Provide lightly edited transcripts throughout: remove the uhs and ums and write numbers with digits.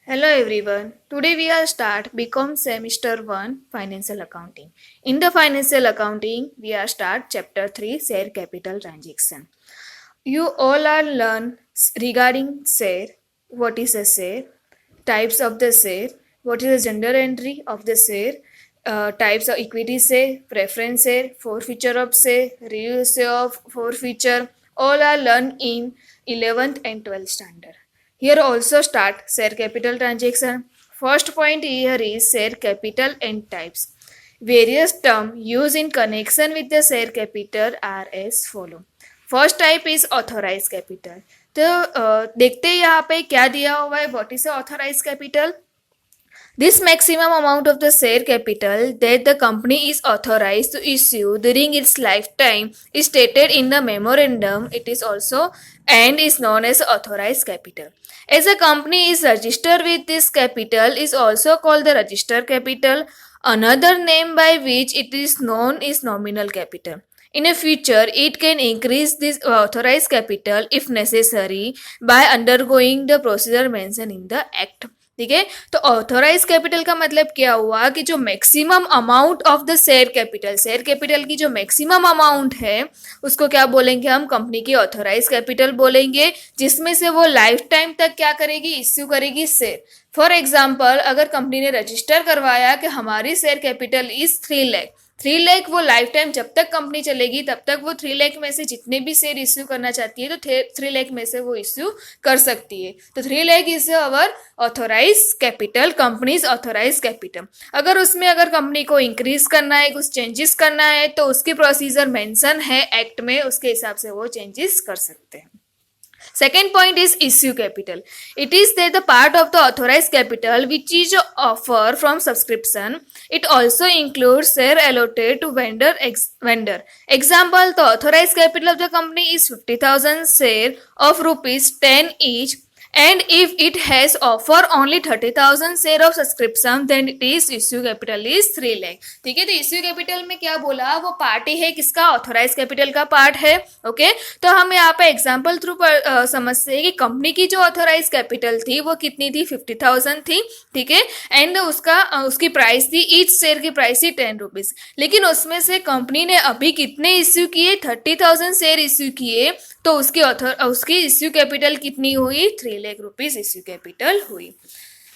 Hello everyone. Today we are start BCom semester 1 financial accounting. In the financial accounting we are start chapter 3 share capital transaction. You all are learn regarding share, what is a share, types of the share, what is the general entry of the share, types of equity share, preference share, forfeiture of share, reuse of forfeiture, all are learned in 11th and 12th standard. Here also start share capital transaction. First point here is share capital and types. Various terms used in connection with the share capital are as follow. First type is authorise capital. तो देखते हैं यहाँ पे क्या दिया हुआ है. What is authorise capital? This maximum amount of the share capital that the company is authorized to issue during its lifetime is stated in the memorandum. It is also and is known as authorized capital. As a company is registered with this capital is also called the registered capital. Another name by which it is known is nominal capital. In a future, it can increase this authorized capital if necessary by undergoing the procedure mentioned in the act. ठीक है. तो authorise capital का मतलब क्या हुआ कि जो maximum amount of the share capital की जो मैक्सिमम अमाउंट है उसको क्या बोलेंगे हम? कंपनी की ऑथोराइज कैपिटल बोलेंगे, जिसमें से वो लाइफ टाइम तक क्या करेगी? इश्यू करेगी शेयर. फॉर एग्जाम्पल, अगर कंपनी ने रजिस्टर करवाया कि हमारी share capital is 3 lakh, 3 lakh वो लाइफ टाइम जब तक कंपनी चलेगी तब तक वो 3 लाख में से जितने भी शेयर इश्यू करना चाहती है तो 3 लाख में से वो इश्यू कर सकती है. तो 3 lakh is our authorise capital, companies authorise capital. अगर कंपनी को इंक्रीज करना है, कुछ चेंजेस करना है तो उसकी प्रोसीजर मेंशन है एक्ट में, उसके हिसाब से वो चेंजेस कर सकते हैं. Second point is issue capital. It is that the part of the authorized capital which is offer from subscription. It also includes share allotted to vendor. Example, the authorized capital of the company is 50,000 share of rupees 10 each. And if it has offer only 30,000 share of subscription, then it is issue capital is 3 lakh. ठीक है. तो issue capital में क्या बोला? वो party है किसका? Authorise capital का पार्ट है. ओके. तो हम यहाँ पे एग्जाम्पल थ्रू समझते हैं कि कंपनी की जो ऑथोराइज कैपिटल थी वो कितनी थी? 50,000 थी. ठीक है. एंड उसकी प्राइस थी, ईच शेयर की प्राइस थी 10 रुपीज. लेकिन उसमें से कंपनी ने अभी कितने इश्यू किए? 30,000 शेयर इश्यू किए. तो उसकी इश्यू कैपिटल कितनी हुई? 3 लाख रुपीज इश्यू कैपिटल हुई.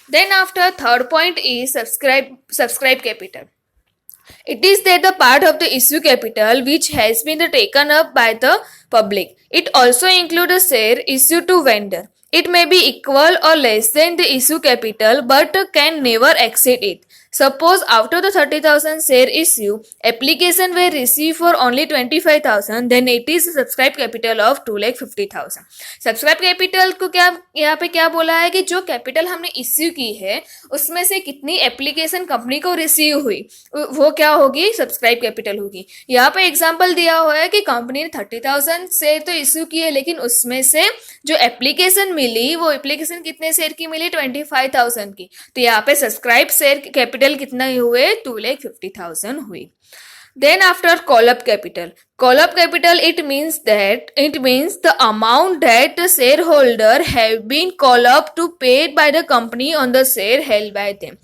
Then after third point is subscribe capital. It is that the part of the issue capital which has been taken up by the public. It also includes a share issued to vendor. It may be equal or less than the issue capital but can never exceed it. Suppose after the 30,000 share issue, application were received for only 25,000, then it is subscribe capital of 2,50,000. Subscribe capital को क्या यहाँ पे क्या बोला है कि जो capital हमने इश्यू की है उसमें से कितनी एप्लीकेशन कंपनी को रिसीव हुई वो क्या होगी? सब्सक्राइब कैपिटल होगी. यहाँ पे एग्जांपल दिया हुआ है कि कंपनी ने 30,000 शेयर तो इश्यू किए, लेकिन उसमें से जो एप्लीकेशन मिली वो एप्लीकेशन कितने शेयर की मिली? 25,000 की. तो यहाँ पे सब्सक्राइब शेयर कैपिटल कितना हुए? 2,50,000 हुई. Then after call-up capital, it means the amount that the shareholder have been called up to paid by the company on the share held by them.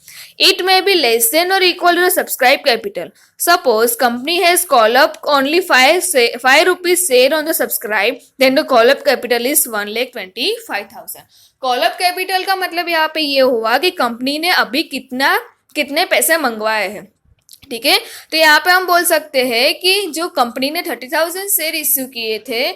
It may be less than or equal to the subscribed capital. Suppose company has called up only 5 rupees share on the subscribe, then the call-up capital is 1,25,000. Call-up capital का मतलब यहाँ पे ये हुआ कि company ने अभी कितने पैसे मंगवाए हैं. ठीक है. तो यहाँ पे हम बोल सकते हैं कि जो कंपनी ने 30,000 शेयर इश्यू किए थे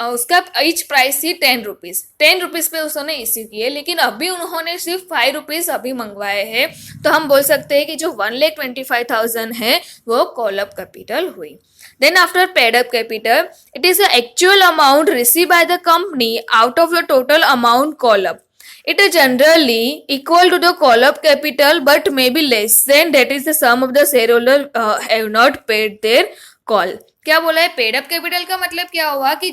उसका ईच प्राइस थी 10 रुपीज. 10 रुपीज पे उसने इश्यू किए, लेकिन अभी उन्होंने सिर्फ 5 रुपीज अभी मंगवाए हैं. तो हम बोल सकते हैं कि जो 1,25,000 है वो कॉल अप कैपिटल हुई. Then after paid up capital, it is the actual amount received by the company out of the total amount call up. It is generally equal to the call-up capital but may be less than, that is the sum of the shareholder have not paid their call. क्या बोला है? Paid up capital का मतलब क्या हुआ कि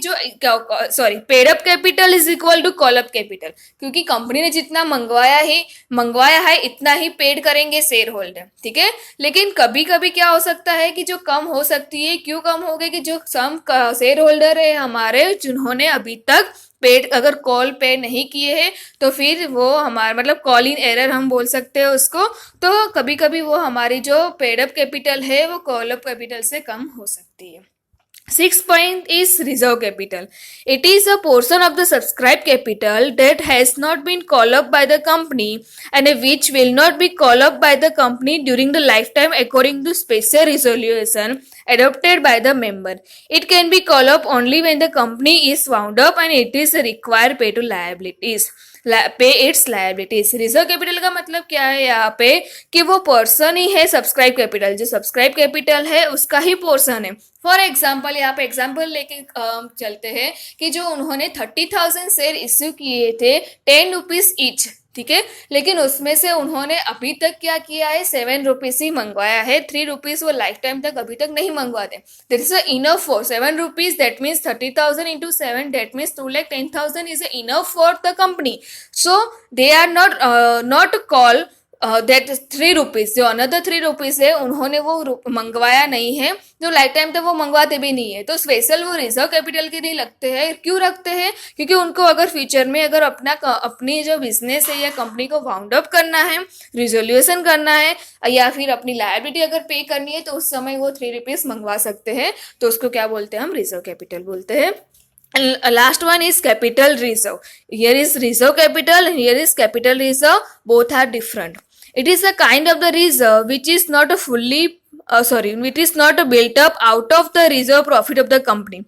paid up capital is equal to call up capital, क्योंकि company ने जितना मंगवाया है इतना ही पेड करेंगे शेयर होल्डर. ठीक है. लेकिन कभी कभी क्या हो सकता है कि जो कम हो सकती है. क्यों कम हो गई? कि जो सम शेयर होल्डर है हमारे जिन्होंने अभी तक पेड अगर कॉल पे नहीं किए हैं तो फिर वो हमारा मतलब कॉल इन एरर हम बोल सकते हैं उसको। तो कभी कभी वो हमारी जो पेड अप कैपिटल है वो कॉल अप कैपिटल से कम हो सकती है। Sixth point is reserve capital. It is a portion of the subscribed capital that has not been called up by the company and which will not be called up by the company during the lifetime according to special resolution adopted by the member. It can be called up only when the company is wound up and it is required pay to liabilities. पे it's liabilities. Reserve capital का मतलब क्या है यहाँ पे कि वो person ही है सब्सक्राइब कैपिटल, जो सब्सक्राइब कैपिटल है उसका ही पोर्शन है। फॉर एग्जाम्पल यहाँ पे एग्जाम्पल लेके चलते हैं कि जो उन्होंने 30,000 शेयर इश्यू किए थे 10 रुपीज ईच, ठीक है, लेकिन उसमें से उन्होंने अभी तक क्या किया है 7 रुपीज ही मंगवाया है, 3 रुपीज वो लाइफ टाइम तक अभी तक नहीं मंगवाते। That is enough for 7 rupees, that means 30,000 into 7, that means 2,10,000 is enough for the company. So they are not call that 3 rupees, जो अनदर 3 रुपीज है उन्होंने वो मंगवाया नहीं है, जो लाइफ टाइम तक वो मंगवाते भी नहीं है, तो स्पेशल वो रिजर्व कैपिटल के लिए लगते हैं। क्यों रखते हैं? क्योंकि उनको अगर फ्यूचर में अगर अपनी जो बिजनेस है या कंपनी को वाउंड अप करना है, रिजोल्यूशन करना है या फिर अपनी लायबिलिटी अगर पे करनी है तो उस समय वो 3 रुपीज मंगवा सकते हैं, तो उसको क्या बोलते हैं? हम रिजर्व कैपिटल बोलते हैं। Last one is capital reserve. Here is reserve capital and here is capital reserve. Both are different. It is a kind of the reserve which is not which is not built up out of the reserve profit of the company.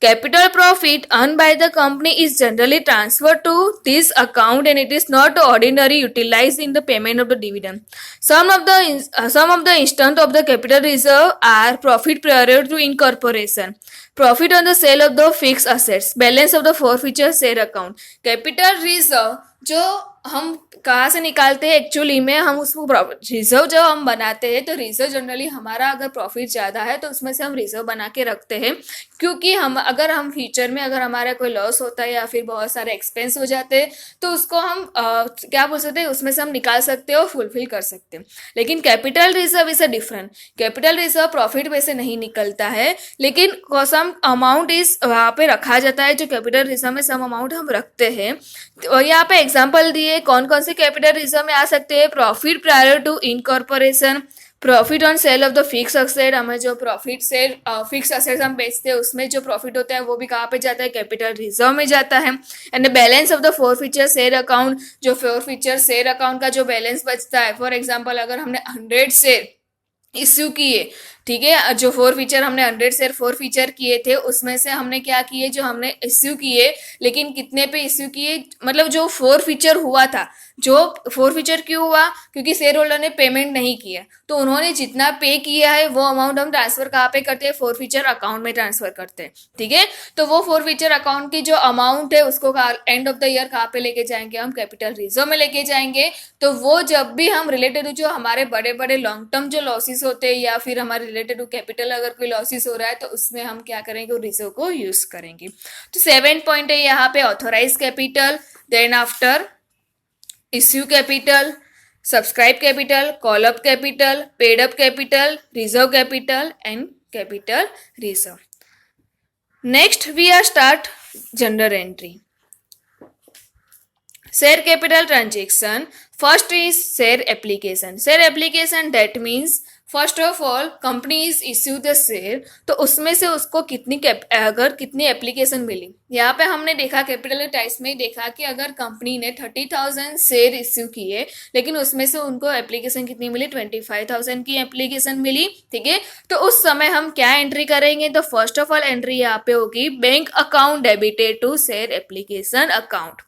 Capital profit earned by the company is generally transferred to this account and it is not ordinarily utilized in the payment of the dividend. Some of the instance of the capital reserve are profit prior to incorporation, profit on the sale of the fixed assets, balance of the forfeiture share account. Capital reserve जो हम कहाँ से निकालते हैं actually में, हम उसको reserve जब हम बनाते हैं तो रिजर्व जनरली हमारा अगर प्रॉफिट ज़्यादा है तो उसमें से हम रिजर्व बना के रखते हैं, क्योंकि अगर हम फ्यूचर में अगर हमारा कोई लॉस होता है या फिर बहुत सारे एक्सपेंस हो जाते हैं तो उसको हम क्या बोल सकते हैं, उसमें से हम निकाल सकते हैं और फुलफिल कर सकते हैं। लेकिन capital reserve is a different. Capital reserve profit में से नहीं निकलता है, लेकिन सम अमाउंट इस वहाँ पे रखा जाता है, जो कैपिटल रिजर्व में सम अमाउंट हम रखते हैं। तो यहाँ पे एग्जाम्पल दिए कौन कौन से कैपिटल रिजर्व में आ सकते हैं। Profit prior to incorporation, profit on sale of the fix asset, हमें जो प्रॉफिट से फिक्स असेट हम बेचते हैं उसमें जो प्रॉफिट होता है वो भी कहाँ पे जाता है? कैपिटल रिजर्व में जाता है। And the balance of the forfeiture share account, जो फोरफीचर शेयर अकाउंट का जो बैलेंस बचता है, फॉर एग्जाम्पल अगर हमने 100 शेयर इश्यू किए, ठीक है, जो 4 फीचर हमने 100 शेयर 4 फीचर किए थे उसमें से हमने क्या किए, जो हमने इश्यू किए, लेकिन कितने पे इश्यू किए, मतलब जो 4 फीचर हुआ था, जो 4 फीचर क्यों हुआ? क्योंकि शेयर होल्डर ने पेमेंट नहीं किया, तो उन्होंने जितना पे किया है वो अमाउंट हम ट्रांसफर कहाँ पे करते हैं? 4 फीचर अकाउंट में ट्रांसफर करते हैं, ठीक है। तो वो 4 फीचर अकाउंट की जो अमाउंट है उसको एंड ऑफ द ईयर कहाँ पे लेके जाएंगे? हम कैपिटल रिजर्व में लेके जाएंगे। तो वो जब भी हम रिलेटेड जो हमारे बड़े बड़े लॉन्ग टर्म जो लॉसेस होते हैं या फिर हमारे रिलेटेड टू कैपिटल अगर कोई लॉसेस हो रहा है तो उसमें हम क्या करेंगे? रिजर्व को यूज करेंगे। तो 7 पॉइंट है यहाँ पे authorise capital, then after issue capital, subscribe capital, call up capital, paid up capital, reserve capital and capital reserve. Next we are start general entry. Share capital transaction, first is share application. Share application that means first of all company is issue the share, तो उसमें से उसको कितनी application मिली। यहाँ पे हमने देखा capital types में देखा कि अगर कंपनी ने 30,000 शेयर इश्यू किए लेकिन उसमें से उनको एप्लीकेशन कितनी मिली? 25,000 की एप्लीकेशन मिली, ठीक है। तो उस समय हम क्या एंट्री करेंगे? तो फर्स्ट ऑफ ऑल एंट्री यहाँ पे होगी bank account debited to share application account,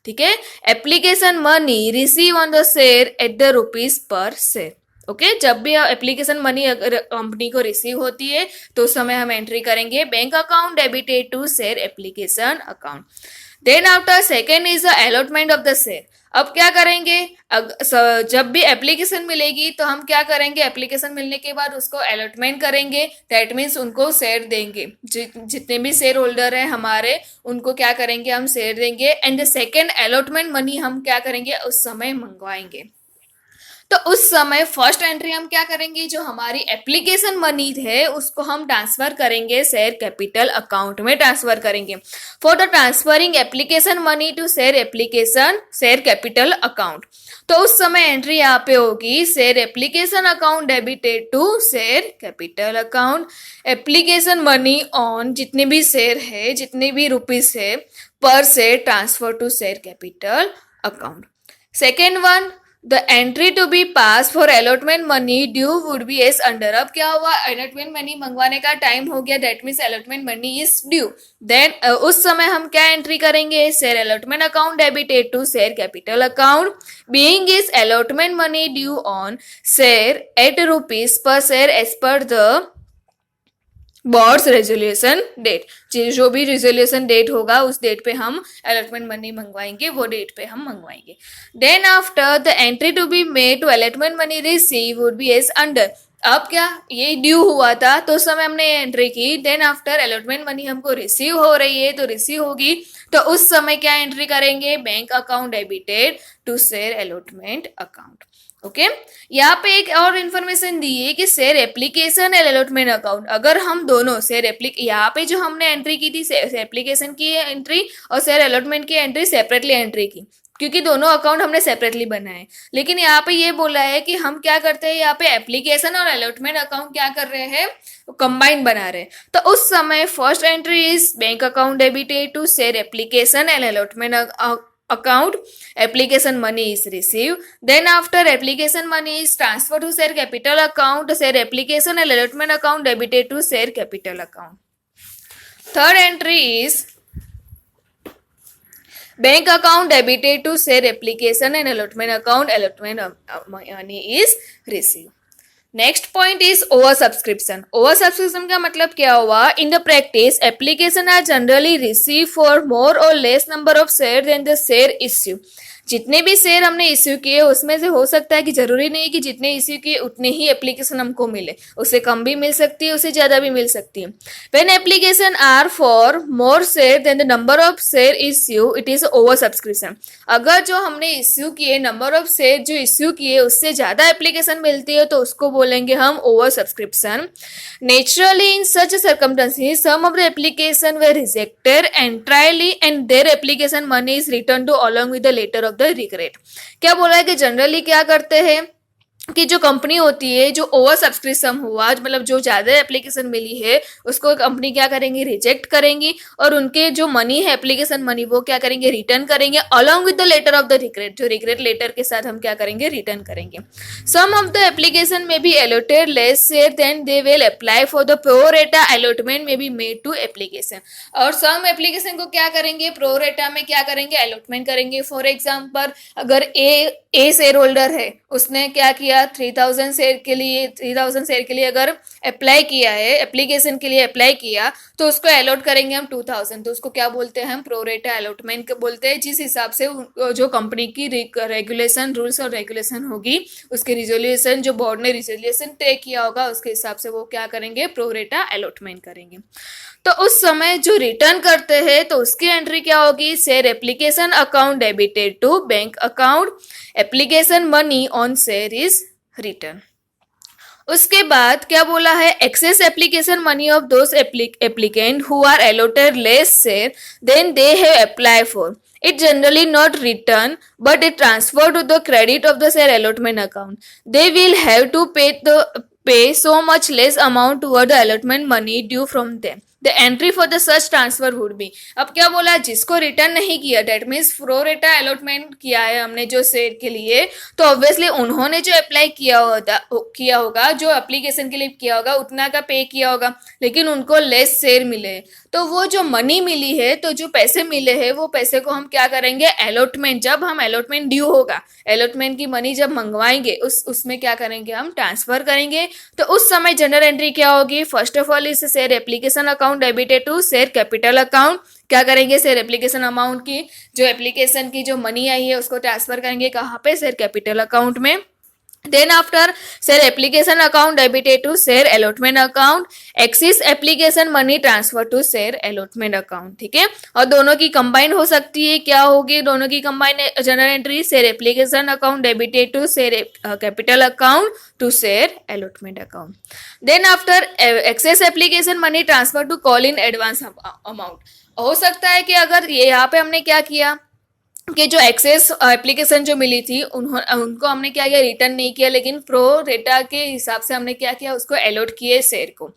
ठीक है। Application money receive on the share at the rupees per share, okay. जब भी एप्लीकेशन मनी अगर कंपनी को रिसीव होती है तो उस समय हम एंट्री करेंगे bank account debited to share application account. Then after second is the allotment of the share. अब क्या करेंगे? जब भी एप्लीकेशन मिलेगी तो हम क्या करेंगे? एप्लीकेशन मिलने के बाद उसको अलॉटमेंट करेंगे, दैट मीन्स उनको शेयर देंगे। जितने भी शेयर होल्डर है हमारे उनको क्या करेंगे? हम शेयर देंगे। And the second allotment money हम क्या करेंगे? उस समय मंगवाएंगे। तो उस समय फर्स्ट एंट्री हम क्या करेंगे, जो हमारी एप्लीकेशन मनी है उसको हम ट्रांसफर करेंगे शेयर कैपिटल अकाउंट में ट्रांसफर करेंगे। For the transferring application money to share capital account, तो उस समय एंट्री यहाँ पे होगी share application account debited to share capital account. Application money on जितने भी शेयर है, जितने भी रुपीस है per share transfer to share capital account. Second one, the entry to be pass for allotment money due would be as under. अब क्या हुआ, allotment money मंगवाने का टाइम हो गया, that means allotment money is due. Then उस समय हम क्या एंट्री करेंगे, share allotment account debited to share capital account being is allotment money due on share at rupees per share as per the boards resolution date. जो भी resolution date होगा उस date पे हम अलॉटमेंट मनी मंगवाएंगे, वो date पे हम मंगवाएंगे। Then after the entry to be made to allotment money receive would be as under. अब क्या, ये ड्यू हुआ था तो उस समय हमने एंट्री की, देन आफ्टर अलॉटमेंट मनी हमको रिसीव हो रही है तो रिसीव होगी, तो उस समय क्या एंट्री करेंगे, bank account debited to share allotment account. Okay यहाँ पे एक और इन्फॉर्मेशन दी है कि share application and allotment account, अगर हम दोनों यहाँ पे जो हमने एंट्री की थी शेयर एप्लीकेशन की एंट्री और शेयर अलॉटमेंट की एंट्री सेपरेटली एंट्री की, क्योंकि दोनों अकाउंट हमने सेपरेटली बनाए। लेकिन यहाँ पे ये बोला है कि हम क्या करते हैं, यहाँ पे एप्लीकेशन और अलॉटमेंट अकाउंट क्या कर रहे हैं, कंबाइन बना रहे हैं। तो उस समय first entry is bank account debited to share application and allotment account, application money is received, then after application money is transferred to share capital account, share application and allotment account debited to share capital account. Third entry is bank account debited to share application and allotment account, allotment money is received. Next point is over subscription. Over subscription का मतलब क्या हुआ, in the practice application are generally receive for more और less number of share then the share issue. जितने भी share हमने issue किए उसमें से हो सकता है कि जरूरी नहीं कि जितने इश्यू किए उतने ही एप्लीकेशन हमको मिले, उससे कम भी मिल सकती है, उससे ज्यादा भी मिल सकती है। When application are for more share then the number of share issue it is over subscription. अगर जो हमने इश्यू किए, नंबर ऑफ शेयर जो इश्यू किए उससे ज्यादा एप्लीकेशन मिलती है तो उसको बोलेंगे हम over subscription. Naturally in such circumstances some of the application were rejected entirely and their application money is return to along with the letter of the regret. क्या बोला है कि जनरली क्या करते हैं कि जो कंपनी होती है, जो ओवर सब्सक्रिप्शन हुआ, मतलब जो ज्यादा एप्लीकेशन मिली है उसको कंपनी क्या करेंगी, रिजेक्ट करेंगी और उनके जो मनी है एप्लीकेशन मनी वो क्या करेंगे, रिटर्न करेंगे along with the letter of the regret. जो रिग्रेट लेटर के साथ हम क्या करेंगे, रिटर्न करेंगे। Some of the application may be allotted less share than they will apply for the prorata allotment may be made to application. और some application को क्या करेंगे, प्रोरेटा में क्या करेंगे, अलॉटमेंट करेंगे। फॉर एग्जाम्पल अगर ए शेयर होल्डर है, उसने क्या किया 3000 शेयर के लिए अगर अप्लाई किया है, एप्लीकेशन के लिए अप्लाई किया तो उसको अलॉट करेंगे हम 2000, तो उसको क्या बोलते हैं हम, प्रोरेटा अलॉटमेंट बोलते हैं। जिस हिसाब से जो कंपनी की रेगुलेशन, रूल्स और रेगुलेशन होगी, उसके रिजोल्यूशन जो बोर्ड ने रिजोल्यूशन तय किया होगा उसके हिसाब से वो क्या करेंगे, प्रोरेटा अलॉटमेंट करेंगे। तो उस समय जो रिटर्न करते हैं तो उसकी एंट्री क्या होगी, share application account debited to bank account, application money on share is return. उसके बाद क्या बोला है, excess application money of those applicant who are allotted less share than they have apply for it generally not return but it transfer to the credit of the share allotment account. They will have to pay so much less amount toward the allotment money due from them. The entry for the such transfer would be, अब क्या बोला, जिसको return नहीं किया, that means pro rata allotment किया है हमने जो शेयर के लिए, तो ऑब्वियसली उन्होंने जो अप्लाई किया होगा, जो एप्लीकेशन के लिए किया होगा उतना का पे किया होगा, लेकिन उनको लेस शेयर मिले, तो वो जो मनी मिली है, तो जो पैसे मिले हैं वो पैसे को हम क्या करेंगे, अलॉटमेंट, जब हम अलॉटमेंट ड्यू होगा, अलॉटमेंट की मनी जब मंगवाएंगे उसमें क्या करेंगे, हम ट्रांसफर करेंगे। तो उस समय जनरल एंट्री क्या होगी, फर्स्ट ऑफ ऑल इस share application account debited to share capital account. क्या करेंगे, शेयर एप्लीकेशन अमाउंट की, जो एप्लीकेशन की जो मनी आई है उसको ट्रांसफर करेंगे कहाँ पे, शेयर कैपिटल अकाउंट में। Then after share application account debited to share allotment account, excess application money transfer to share allotment account, ठीक है। और दोनों की कंबाइन हो सकती है, क्या होगी दोनों की combine general entry, share application account debited to share capital account to share allotment account. Then after excess application money transfer to call in advance amount, हो सकता है कि अगर ये यहाँ पे हमने क्या किया कि जो एक्सेस एप्लीकेशन जो मिली थी उनको हमने क्या किया, रिटर्न नहीं किया, लेकिन प्रो रेटा के हिसाब से हमने क्या किया, उसको अलॉट किए शेयर को।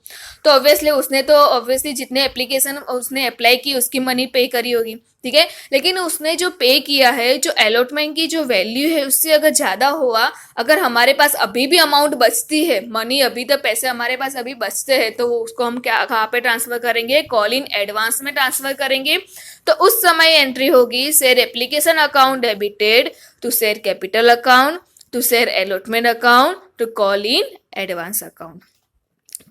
तो ऑब्वियसली जितने एप्लीकेशन उसने अप्लाई की उसकी मनी पे करी होगी, ठीक है। लेकिन उसने जो पे किया है, जो अलॉटमेंट की जो वैल्यू है उससे अगर ज़्यादा हुआ, अगर हमारे पास अभी भी अमाउंट बचती है, मनी अभी तक पैसे हमारे पास अभी बचते हैं, तो उसको हम क्या कहाँ पे ट्रांसफर करेंगे, कॉल इन एडवांस में ट्रांसफर करेंगे। तो उस समय एंट्री होगी share application account debited to share capital account to share allotment account to call in advance account,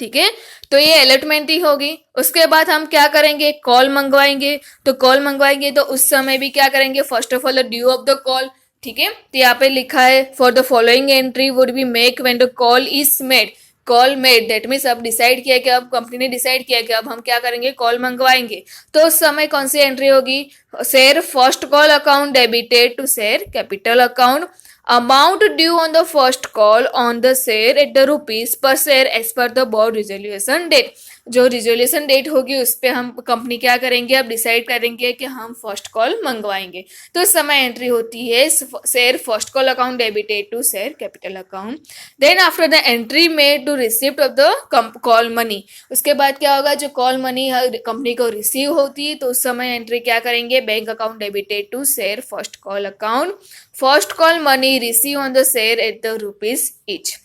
ठीक है। तो ये अलॉटमेंट ही होगी। उसके बाद हम क्या करेंगे, कॉल मंगवाएंगे। तो कॉल मंगवाएंगे तो उस समय भी क्या करेंगे, first of all the due of the call, ठीक है। तो यहाँ पे लिखा है for the following entry would be make when the call is made, call made, that means अब डिसाइड किया कि अब कंपनी ने डिसाइड किया कि अब हम क्या करेंगे, कॉल मंगवाएंगे। तो उस समय कौन सी एंट्री होगी, share first call account debited to share capital account, amount due on the first call on the share at the rupees per share as per the board resolution date. जो resolution date होगी उस पर हम company क्या करेंगे, अब decide करेंगे कि हम फर्स्ट कॉल मंगवाएंगे। तो उस समय एंट्री होती है share first call account debited to share capital account. Then after the entry made to receipt of the call money, उसके बाद क्या होगा, जो कॉल मनी कंपनी को रिसीव होती है तो उस समय एंट्री क्या करेंगे, bank account debited to share first call account, first call money receive on the share at the rupees each,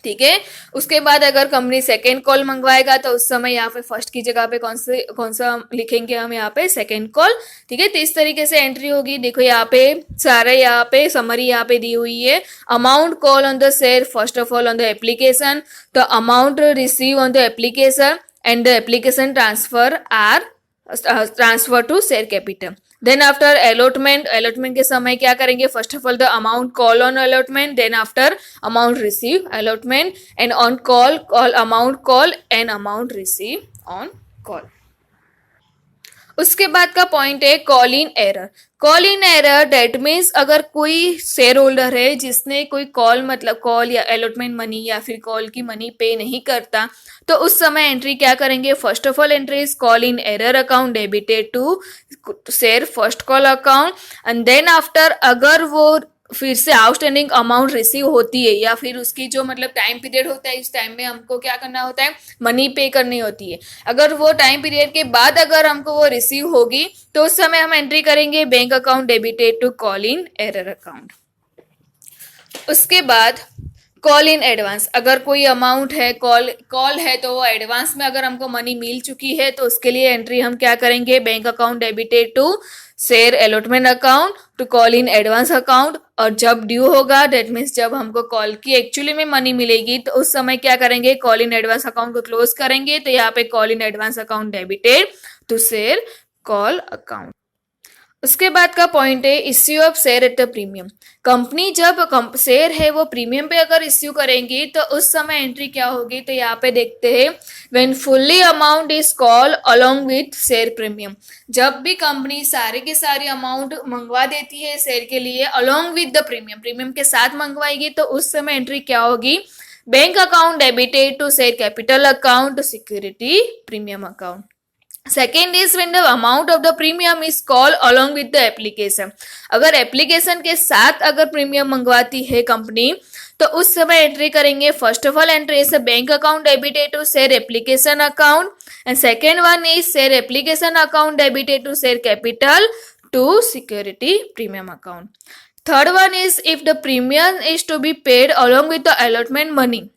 ठीक है। उसके बाद अगर कंपनी सेकेंड कॉल मंगवाएगा तो उस समय यहाँ पे फर्स्ट की जगह पे कौन सा लिखेंगे हम, यहाँ पे सेकेंड कॉल, ठीक है। तो इस तरीके से एंट्री होगी। देखो यहाँ पे सारे यहाँ पे समरी यहाँ पे दी हुई है। Amount call on the share first of all on the application, the amount receive on the application and the application transfer are transfer to share capital. Then after allotment, allotment के समय क्या करेंगे, first of all the amount call on allotment, then after amount receive allotment and on call amount call and amount receive on call. उसके बाद का point है call in arrear. Call in error that means अगर कोई share holder है जिसने कोई call मतलब कॉल या अलॉटमेंट मनी या फिर कॉल की मनी पे नहीं करता, तो उस समय एंट्री क्या करेंगे, first of all entry is call in arrear account debited to share first call account and then after अगर वो फिर से आउटस्टैंडिंग अमाउंट रिसीव होती है या फिर उसकी जो मतलब टाइम पीरियड होता है, इस टाइम में हमको क्या करना होता है, मनी पे करनी होती है। अगर वो टाइम पीरियड के बाद अगर हमको वो रिसीव होगी तो उस समय हम एंट्री करेंगे bank account debited to call in arrear account. उसके बाद कॉल इन एडवांस, अगर कोई अमाउंट है कॉल है तो वो एडवांस में अगर हमको मनी मिल चुकी है तो उसके लिए एंट्री हम क्या करेंगे, bank account debited to share allotment account to call in advance account. और जब ड्यू होगा डेट मीन्स जब हमको कॉल की एक्चुअली में मनी मिलेगी तो उस समय क्या करेंगे, कॉल इन एडवांस अकाउंट को क्लोज करेंगे। तो यहाँ पे call in advance account debited to share call account. उसके बाद का पॉइंट है issue of share at the premium. Company जब शेयर है वो प्रीमियम पे अगर इश्यू करेंगी तो उस समय एंट्री क्या होगी, तो यहाँ पे देखते हैं when fully amount is call along with share premium. जब भी कंपनी सारे के सारे अमाउंट मंगवा देती है शेयर के लिए along with the premium, premium के साथ मंगवाएगी, तो उस समय एंट्री क्या होगी, bank account debited to share capital account security premium account. Second is when the amount of the premium is call along with the application. अगर एप्लीकेशन के साथ अगर प्रीमियम मंगवाती है कंपनी तो उस समय एंट्री करेंगे, first of all entry is bank account debited to share application account and second one is share application account debited to share capital to security premium account. Third one is if the premium is to be paid along with the allotment money.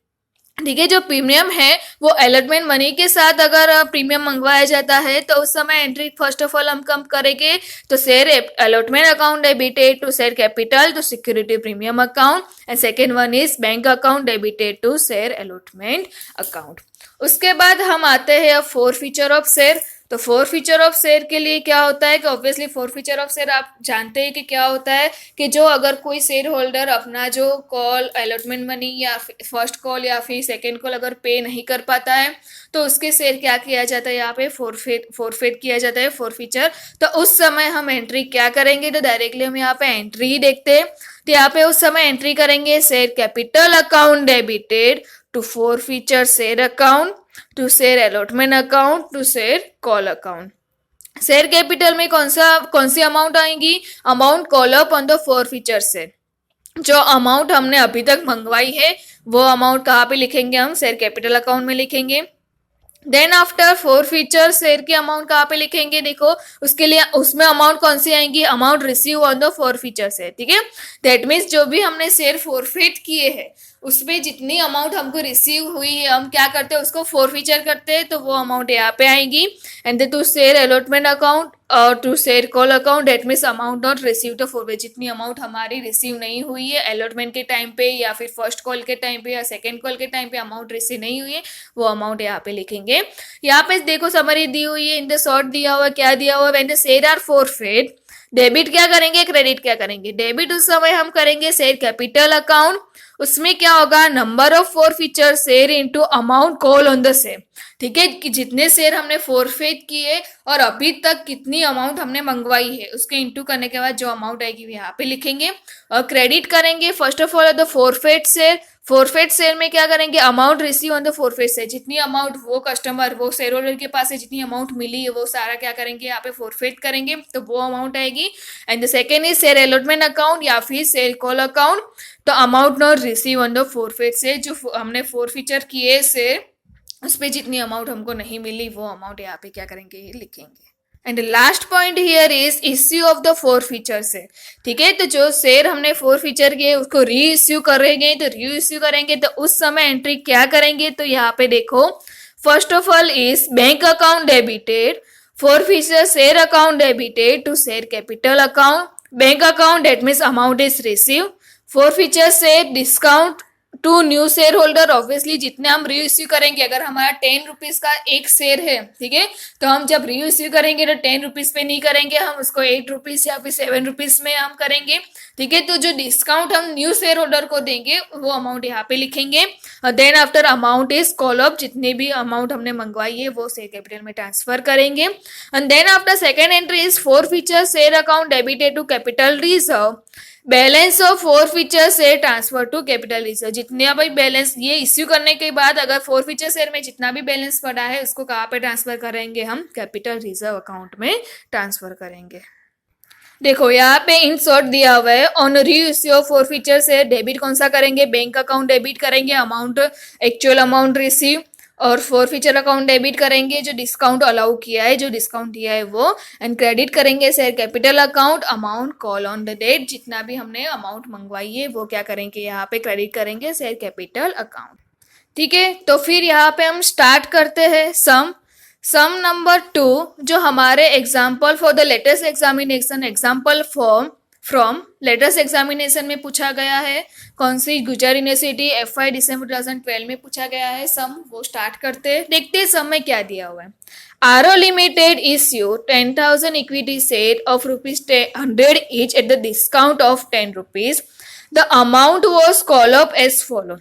ठीक है, जो premium है वो allotment money के साथ अगर premium मंगवाया जाता है तो उस समय एंट्री फर्स्ट ऑफ ऑल हम कम करेंगे, तो share allotment account debited to share capital to security premium account and second one is bank account debited to share allotment account. उसके बाद हम आते हैं अब फोर फीचर ऑफ शेयर। तो फॉरफीचर ऑफ शेयर के लिए क्या होता है कि ऑब्वियसली फॉरफीचर ऑफ शेयर आप जानते हैं कि क्या होता है कि जो अगर कोई शेयर होल्डर अपना जो कॉल अलॉटमेंट मनी या फर्स्ट कॉल या फिर सेकेंड कॉल अगर पे नहीं कर पाता है तो उसके शेयर क्या किया जाता है, यहाँ पे फॉरफिट किया जाता है फॉरफीचर। तो उस समय हम एंट्री क्या करेंगे, तो डायरेक्टली हम यहाँ पे एंट्री ही देखते हैं। तो यहाँ पे उस समय एंट्री करेंगे share capital account debited to forfeiture share account to share allotment account to share call account. Share capital में कौन सी अमाउंट आएंगी, amount call up on the forfeiture share. जो अमाउंट हमने अभी तक मंगवाई है वो अमाउंट कहाँ पे लिखेंगे, हम शेयर कैपिटल अकाउंट में लिखेंगे। देन आफ्टर फॉरफीचर शेयर की अमाउंट कहाँ पे लिखेंगे, देखो उसके लिए उसमें अमाउंट कौन सी आएंगी, amount receive on the forfeiture share. ठीक है, दैट मीन्स जो भी हमने शेयर फॉरफिट किए हैं उसमें जितनी अमाउंट हमको रिसीव हुई है हम क्या करते हैं उसको फॉरफीचर करते हैं, तो वो अमाउंट यहाँ पे आएगी। And to share allotment account और to share call account that means amount not receive the forfeit, जितनी अमाउंट हमारी रिसीव नहीं हुई है अलॉटमेंट के टाइम पे या फिर फर्स्ट कॉल के टाइम पे या सेकेंड कॉल के टाइम पे अमाउंट रिसीव नहीं हुई है वो अमाउंट यहाँ पे लिखेंगे। यहाँ पे देखो समरी दी हुई है, इन द शॉर्ट दिया हुआ क्या दिया हुआ, when the share are forfeit debit क्या करेंगे, क्रेडिट क्या करेंगे, डेबिट उस समय हम करेंगे शेयर कैपिटल अकाउंट, उसमें क्या होगा number of forfeiture share into amount call on the same. ठीक है, कि जितने शेयर हमने फॉरफिट किए और अभी तक कितनी अमाउंट हमने मंगवाई है उसके इनटू करने के बाद जो अमाउंट आएगी वो यहाँ पे लिखेंगे। और क्रेडिट करेंगे first of all the forfeit share, forfeit share में क्या करेंगे amount receive on the forfeit share, जितनी अमाउंट वो कस्टमर वो शेयर होल्डर के पास है जितनी अमाउंट मिली है वो सारा क्या करेंगे यहाँ पे फॉरफिट करेंगे तो वो अमाउंट आएगी। And the second is share allotment account या फिर शेयर कॉल अकाउंट, तो amount not receive on the forfeit share, जो हमने फॉरफीचर किए शेयर उस पर जितनी अमाउंट हमको नहीं मिली वो अमाउंट यहाँ पे क्या करेंगे लिखेंगे। And last point here is issue of the forfeiture share. ठीक है, तो जो शेयर हमने फॉरफीचर किए उसको री इश्यू करेंगे, तो री इश्यू करेंगे तो उस समय एंट्री क्या करेंगे, तो यहाँ पे देखो first of all is bank account debited forfeiture share account debited to share capital account, bank account डेट means amount is receive, forfeiture share discount to new share holder. Obviously जितने हम री इश्यू करेंगे, अगर हमारा 10 रुपीज का एक share है, ठीक है, तो हम जब री इश्यू करेंगे तो 10 रुपीज पे नहीं करेंगे, हम उसको 8 रुपीज या फिर 7 रुपीज में हम करेंगे। ठीक है, तो जो डिस्काउंट हम न्यू शेयर होल्डर को देंगे वो अमाउंट यहाँ पे लिखेंगे। Then after amount is call up, जितने भी अमाउंट हमने मंगवाई है वो शेयर कैपिटल में ट्रांसफर करेंगे। And then after second entry is forfeiture share account debited to capital reserve, balance of forfeiture share transfer to capital reserve. जितने भाई बैलेंस ये इश्यू करने के बाद अगर फॉरफीचर शेयर में जितना भी बैलेंस पड़ा है उसको कहाँ पे ट्रांसफर करेंगे, हम कैपिटल रिजर्व अकाउंट में ट्रांसफर करेंगे। देखो यहाँ पे इन शॉर्ट दिया हुआ है, ऑन री issue of forfeiture share debit कौन सा करेंगे, बैंक अकाउंट डेबिट करेंगे अमाउंट एक्चुअल अमाउंट रिसीव, और फॉरफीचर अकाउंट डेबिट करेंगे जो डिस्काउंट अलाउ किया है जो डिस्काउंट दिया है वो, एंड क्रेडिट करेंगे share capital account amount call on the date, जितना भी हमने अमाउंट मंगवाई है वो क्या करेंगे यहाँ पे क्रेडिट करेंगे शेयर कैपिटल अकाउंट। ठीक है, तो फिर यहाँ पे हम स्टार्ट करते हैं सम नंबर 2 जो हमारे example for the latest examination example from latest examination में पूछा गया है। कौन सी, गुजरात यूनिवर्सिटी FY दिसंबर 2012 में पूछा गया है सम, वो स्टार्ट करते हैं। देखते हैं सम में क्या दिया हुआ है। RO limited issue 10,000 equity share of ₹100 each at the discount of 10 rupees, the amount was call up as follow.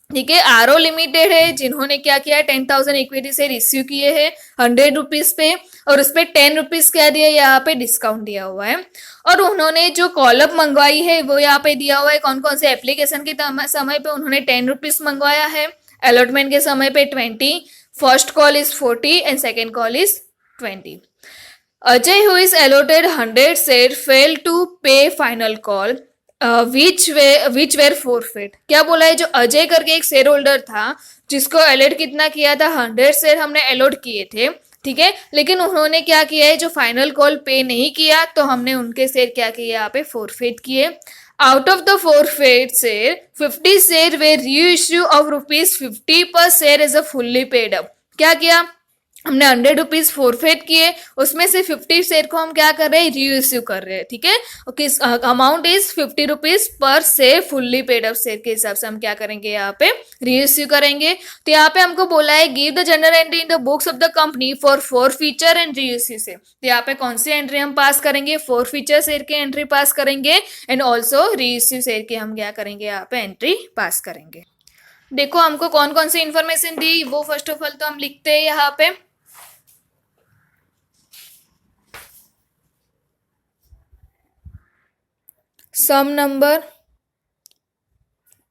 ठीक है, आरओ लिमिटेड है जिन्होंने क्या किया है 10,000 इक्विटी शेयर इश्यू किए हैं 100 रुपीज पे, और उस पर 10 रुपीज क्या दिया यहाँ पे डिस्काउंट दिया हुआ है, और उन्होंने जो कॉलअप मंगवाई है वो यहाँ पे दिया हुआ है। कौन कौन से एप्लीकेशन के समय पे उन्होंने 10 रुपीज मंगवाया है, अलॉटमेंट के समय पे 20, first call is 40 and second call is 20। Ajay who is allotted 100 share fail to pay final call which were forfeit. क्या बोला है, जो अजय करके एक शेयर होल्डर था जिसको अलॉट कितना किया था 100 शेयर हमने अलॉट किए थे, ठीक है, लेकिन उन्होंने क्या किया है जो फाइनल कॉल पे नहीं किया तो हमने उनके शेयर क्या किए यहाँ पे फॉरफिट किए। Out of the forfeit share 50 share were reissue of ₹50 per share as a fully paid up. क्या किया, हमने 100 रुपीज फोरफेट किए, उसमें से 50 शेयर को हम क्या कर रहे हैं, रीइश्यू कर रहे हैं, ठीक है। किस amount is 50 rupees per share fully paid up share के हिसाब से हम क्या करेंगे, यहाँ पे रीइश्यू करेंगे। तो यहाँ पे हमको बोला है give the general entry in the books of the company for feature and reissue से। तो यहाँ पे कौन सी एंट्री हम पास करेंगे, फीचर शेयर की एंट्री पास करेंगे एंड ऑल्सो रीइश्यू शेयर की हम क्या करेंगे, यहाँ पे एंट्री पास करेंगे। देखो हमको कौन कौन सी इंफॉर्मेशन दी, वो फर्स्ट ऑफ ऑल तो हम लिखते हैं यहाँ पे। सम नंबर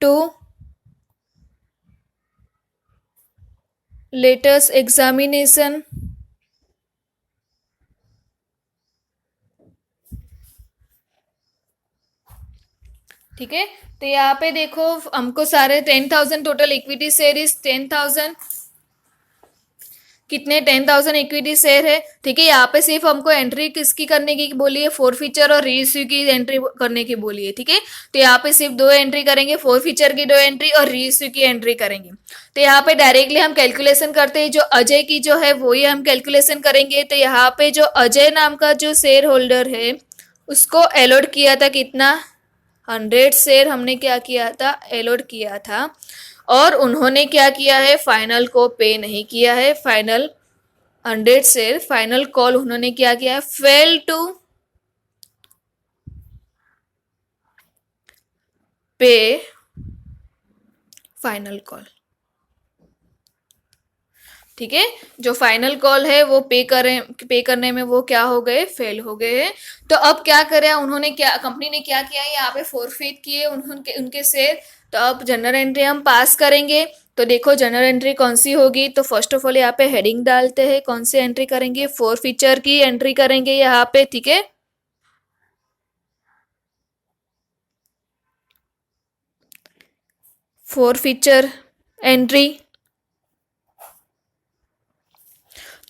2 लेटेस्ट एग्जामिनेशन ठीक है। तो यहाँ पे देखो हमको सारे 10,000 टोटल इक्विटी शेयर इज 10,000, कितने 10,000 इक्विटी शेयर है, ठीक है। यहाँ पे सिर्फ हमको एंट्री किसकी करने की बोली है, फीचर और रीइश्यू की एंट्री करने की बोली है, ठीक है। तो यहाँ पे सिर्फ 2 एंट्री करेंगे, फीचर की 2 एंट्री और रीइश्यू की एंट्री करेंगे। तो यहाँ पे डायरेक्टली हम कैलकुलेशन करते हैं, जो अजय की जो है वही हम कैलकुलेशन करेंगे। तो यहाँ पे जो अजय नाम का जो शेयर होल्डर है उसको अलॉट किया था कितना, 100 शेयर हमने क्या किया था, अलॉट किया था। और उन्होंने क्या किया है, फाइनल को पे नहीं किया है, फाइनल 100 शेयर फाइनल कॉल उन्होंने क्या किया है, fail to pay final call, ठीक है। जो फाइनल कॉल है वो पे करने में वो क्या हो गए, फेल हो गए हैं। तो अब क्या करें, उन्होंने क्या, कंपनी ने क्या किया है, यहाँ पे फोरफेट किए उनके शेयर। तो अब जनरल एंट्री हम पास करेंगे। तो देखो जनरल एंट्री कौन सी होगी, तो फर्स्ट ऑफ ऑल यहाँ पे हेडिंग डालते हैं, कौन सी एंट्री करेंगे, फीचर की एंट्री करेंगे यहाँ पे, ठीक है। फीचर एंट्री,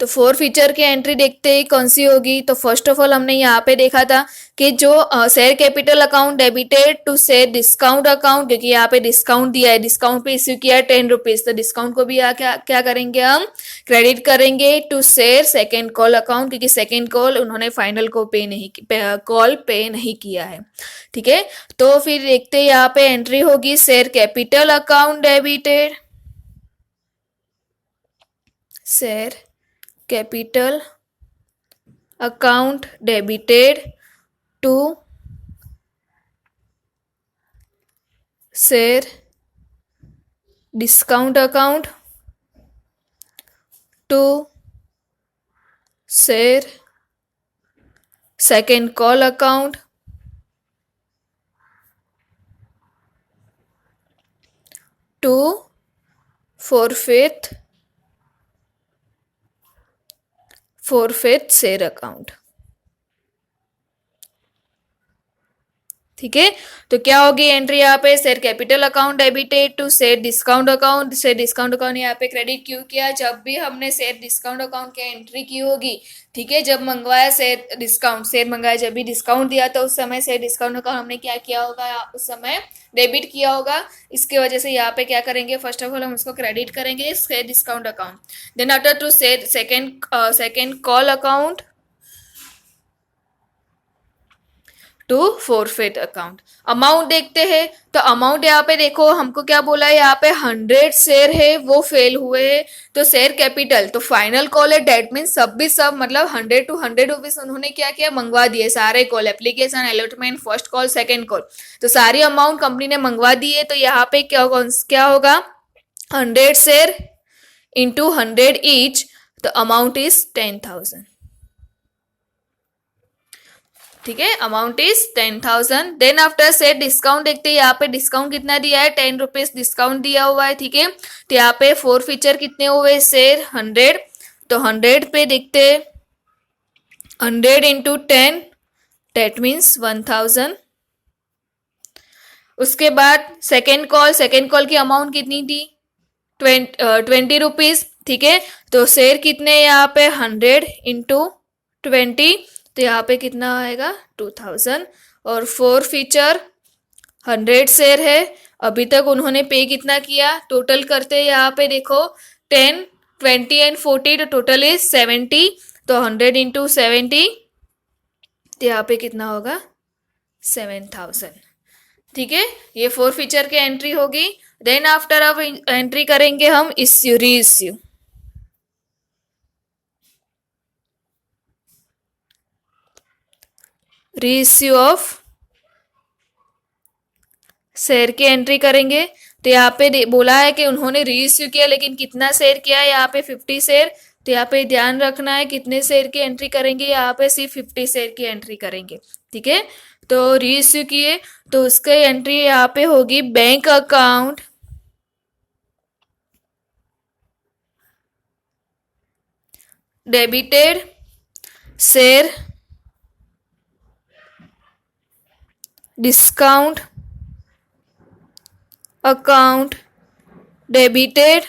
तो फीचर की एंट्री देखते ही कौन सी होगी। तो फर्स्ट ऑफ ऑल हमने यहाँ पे देखा था कि जो share capital account debited to share discount account, क्योंकि यहाँ पे डिस्काउंट दिया है, डिस्काउंट पे इश्यू किया है 10 रुपीज, तो डिस्काउंट को भी यहाँ क्या करेंगे, हम क्रेडिट करेंगे to share second call account, क्योंकि सेकेंड कॉल उन्होंने फाइनल को कॉल पे नहीं किया है, ठीक है। तो फिर देखते यहाँ पे एंट्री होगी share capital account debited, share capital account debited to share discount account to share second call account to forfeit share account, ठीक है। तो क्या होगी एंट्री यहाँ पे, share capital account debited to share discount account, share discount account यहाँ पे credit क्यों किया, जब भी हमने शेयर डिस्काउंट अकाउंट की एंट्री की होगी, ठीक है, जब मंगवाया शेयर मंगवाया, जब भी डिस्काउंट दिया तो उस समय शेयर डिस्काउंट अकाउंट हमने क्या किया होगा, उस समय डेबिट किया होगा। इसके वजह से यहाँ पे क्या करेंगे, फर्स्ट ऑफ ऑल हम उसको क्रेडिट करेंगे share discount account, then after to share second call account to forfeit account. Amount देखते हैं, तो अमाउंट यहाँ पे देखो हमको क्या बोला है, यहाँ पे 100 शेयर है वो फेल हुए हैं। तो शेयर कैपिटल, तो फाइनल कॉल है, डेट मीन सब मतलब 100 to 100 रुपीज उन्होंने क्या किया, मंगवा दिए सारे call, application, allotment, first call, second call, तो सारी अमाउंट कंपनी ने मंगवा दी है। तो यहाँ पे क्या होगा 100 शेयर इंटू 100 ईच, तो अमाउंट इज 10,000, ठीक है, amount is 10,000। Then after share discount देखते हैं, यहाँ पे डिस्काउंट कितना दिया है, 10 रुपीज डिस्काउंट दिया हुआ है, ठीक है। तो यहाँ पे फीचर कितने हुए, शेयर 100, तो 100 पे देखते हैं 100 इंटू 10, डेट मीन्स 1,000। उसके बाद सेकेंड कॉल की अमाउंट कितनी थी, 20 रुपीज, ठीक है। तो शेयर कितने यहाँ पे 100 इंटू 20, तो यहाँ पे कितना आएगा 2,000। और फीचर 100 शेयर है, अभी तक उन्होंने पे कितना किया, टोटल करते हैं यहाँ पे देखो 10 20 and 40 तो टोटल इज 70, तो 100 इंटू 70, तो यहाँ पे कितना होगा 7000. ठीक है, ये 4 फीचर की एंट्री होगी. देन आफ्टर अब एंट्री करेंगे हम issue, reissue. Reissue of share की एंट्री करेंगे. तो यहाँ पे बोला है कि उन्होंने रीइश्यू किया, लेकिन कितना शेयर किया है यहाँ पे 50 शेयर. तो यहाँ पे ध्यान रखना है कितने शेयर की एंट्री करेंगे, यहाँ पे सिर्फ 50 शेयर की एंट्री करेंगे. ठीक है, तो रीइश्यू किए तो उसकी एंट्री यहाँ पे होगी bank account debited share discount account debited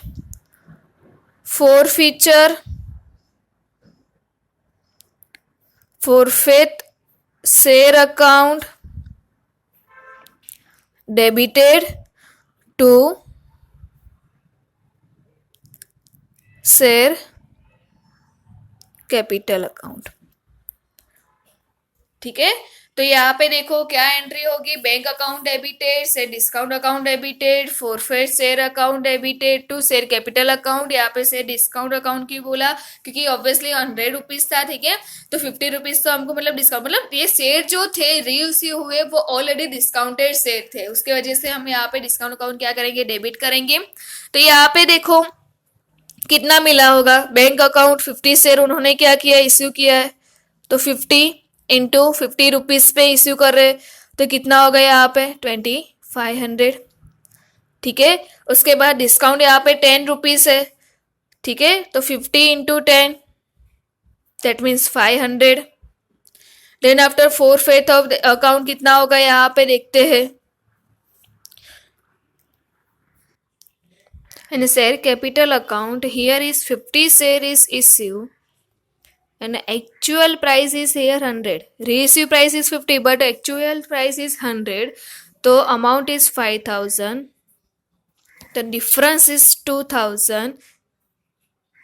forfeiture forfeit share account debited to share capital account. ठीक है, तो यहाँ पे देखो क्या एंट्री होगी, बैंक अकाउंट डेबिटेड से discount account debited, forfeit share account debited to share capital account. यहाँ पे से डिस्काउंट अकाउंट की बोला क्योंकि ऑब्वियसली 100 रुपीज था. ठीक है, तो 50 रुपीज तो हमको मतलब डिस्काउंट, मतलब ये शेयर जो थे रीइश्यू हुए वो ऑलरेडी डिस्काउंटेड शेयर थे, उसके वजह से हम यहाँ पे डिस्काउंट अकाउंट क्या करेंगे, डेबिट करेंगे. तो यहाँ पे देखो कितना मिला होगा, बैंक अकाउंट 50 शेयर उन्होंने क्या किया, इश्यू किया है, तो 50 इंटू 50 रुपीज पे इश्यू कर रहे, तो कितना हो गया यहाँ पे 2500. ठीक है, उसके बाद डिस्काउंट यहाँ पे 10 रुपीज है. ठीक है, तो 50 into 10 that means 500. Then after forfeit of account कितना होगा यहाँ पे देखते हैं. In a share capital account, here is 50 share is issue and actual price is here 100. Reissue price is 50 but actual price is 100. So amount is 5000. The difference is 2000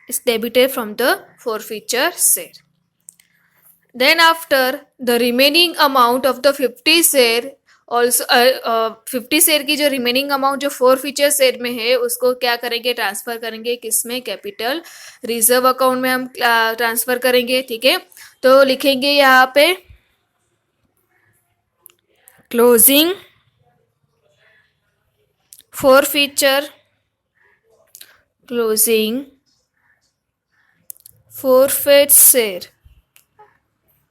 is debited from the forfeiture share. Then after the remaining amount of the 50 share also 50 share की जो remaining amount जो 4 feature share में है उसको क्या करेंगे, transfer करेंगे किसमें, कैपिटल रिजर्व अकाउंट में हम ट्रांसफर करेंगे. ठीक है, तो लिखेंगे यहाँ पे closing forfeiture, closing forfeit share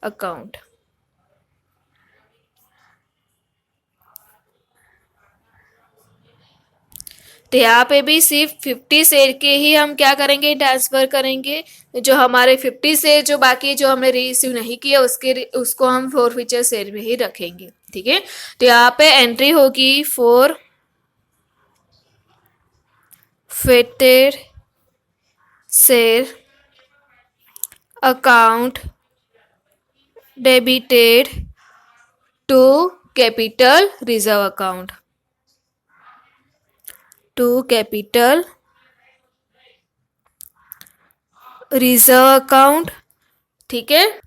account. तो यहाँ पे भी सिर्फ 50 शेयर के ही हम क्या करेंगे, ट्रांसफर करेंगे. जो हमारे 50 शेयर जो बाकी जो हमने रीइश्यू नहीं किया उसको हम फोर फीचर शेयर में ही रखेंगे. ठीक है, तो यहाँ पे एंट्री होगी forfeited share account debited to capital reserve account, to capital reserve account. ठीक है,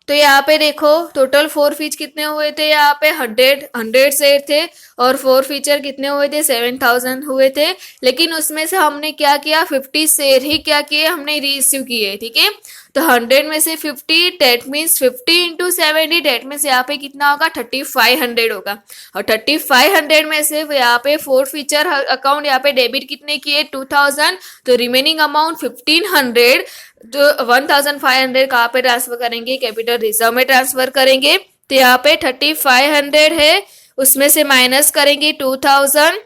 तो यहाँ पे देखो टोटल 4 फीच कितने हुए थे, यहाँ पे 100 शेयर थे और 4 फीचर कितने हुए थे, 7000 हुए थे. लेकिन उसमें से हमने क्या किया, 50 शेयर ही क्या किए, हमने रीइश्यू किए. ठीक है, तो 100 में से 50 that means 50 into 70 that means यहाँ पे कितना होगा, 3500 होगा. और 3500 में से यहाँ पे 4 फीचर अकाउंट यहाँ पे डेबिट कितने किए, 2000. तो रिमेनिंग अमाउंट 1500 जो 1500 कहाँ पे ट्रांसफर करेंगे, कैपिटल रिजर्व में ट्रांसफर करेंगे. तो यहाँ पे 3500 है, उसमें से माइनस करेंगे 2000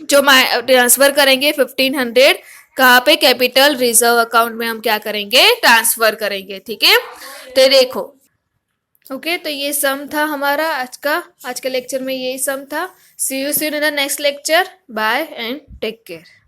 जो ट्रांसफर करेंगे 1500 कहाँ पे, कैपिटल रिजर्व अकाउंट में हम क्या करेंगे, ट्रांसफर करेंगे. ठीक है, तो देखो ओके, तो ये सम था हमारा आज का लेक्चर में यही सम था. See you in the next lecture. Bye and take care.